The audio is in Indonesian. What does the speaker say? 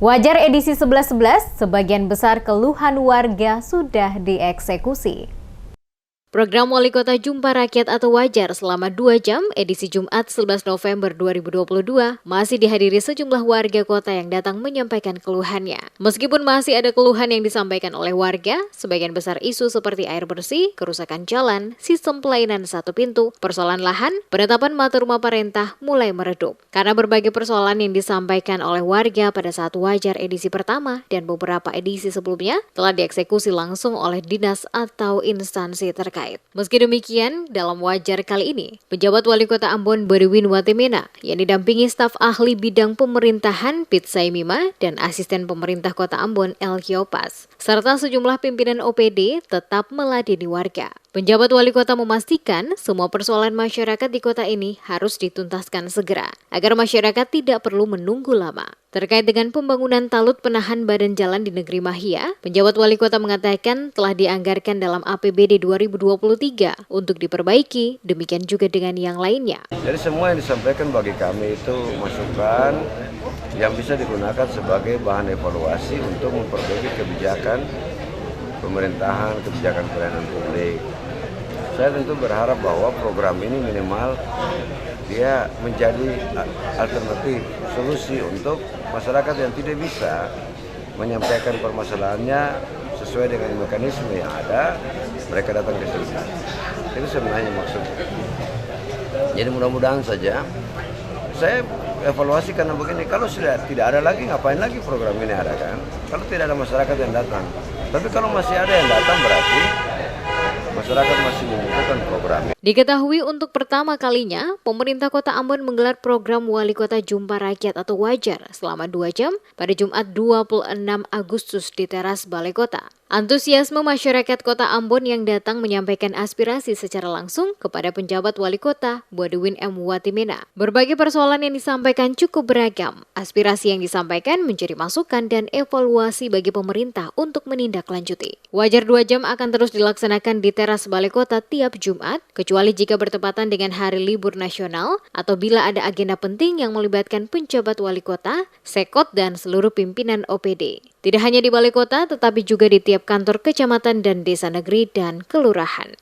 Wajar edisi 11.11, sebagian besar keluhan warga sudah dieksekusi. Program Wali Kota Jumpa Rakyat atau Wajar selama 2 jam edisi Jumat 11 November 2022 masih dihadiri sejumlah warga kota yang datang menyampaikan keluhannya. Meskipun masih ada keluhan yang disampaikan oleh warga, sebagian besar isu seperti air bersih, kerusakan jalan, sistem pelayanan satu pintu, persoalan lahan, penetapan mata rumah parentah mulai meredup. Karena berbagai persoalan yang disampaikan oleh warga pada saat Wajar edisi pertama dan beberapa edisi sebelumnya telah dieksekusi langsung oleh dinas atau instansi terkait. Meski demikian, dalam Wajar kali ini, penjabat Wali Kota Ambon Bodiwin Watimena yang didampingi staf ahli bidang pemerintahan Pit Saimima dan asisten pemerintah Kota Ambon El Kiopas, serta sejumlah pimpinan OPD tetap meladeni warga. Penjabat Wali Kota memastikan semua persoalan masyarakat di kota ini harus dituntaskan segera, agar masyarakat tidak perlu menunggu lama. Terkait dengan pembangunan talut penahan badan jalan di negeri Mahia, penjabat Wali Kota mengatakan telah dianggarkan dalam APBD 2023 untuk diperbaiki, demikian juga dengan yang lainnya. Jadi semua yang disampaikan bagi kami itu masukan yang bisa digunakan sebagai bahan evaluasi untuk memperbaiki kebijakan pemerintahan, kebijakan pelayanan publik. Saya tentu berharap bahwa program ini minimal dia menjadi alternatif, solusi untuk masyarakat yang tidak bisa menyampaikan permasalahannya sesuai dengan mekanisme yang ada, mereka datang ke sini. Itu sebenarnya maksudnya. Jadi mudah-mudahan saja saya evaluasi karena begini, kalau sudah tidak ada lagi ngapain lagi program ini ada kan? Kalau tidak ada masyarakat yang datang. Tapi kalau masih ada yang datang berarti masyarakat masih membutuhkan program. Diketahui untuk pertama kalinya, pemerintah Kota Ambon menggelar program Wali Kota Jumpa Rakyat atau Wajar selama 2 jam pada Jumat 26 Agustus di teras Balai Kota. Antusiasme masyarakat Kota Ambon yang datang menyampaikan aspirasi secara langsung kepada penjabat Wali Kota Bodiwin M. Watimena. Berbagai persoalan yang disampaikan cukup beragam. Aspirasi yang disampaikan menjadi masukan dan evaluasi bagi pemerintah untuk menindaklanjuti. Wajar 2 jam akan terus dilaksanakan di teras Balai Kota tiap Jumat, kecuali jika bertepatan dengan hari libur nasional atau bila ada agenda penting yang melibatkan penjabat Wali Kota, Sekot, dan seluruh pimpinan OPD. Tidak hanya di Balai Kota, tetapi juga di tiap kantor kecamatan dan desa negeri dan kelurahan.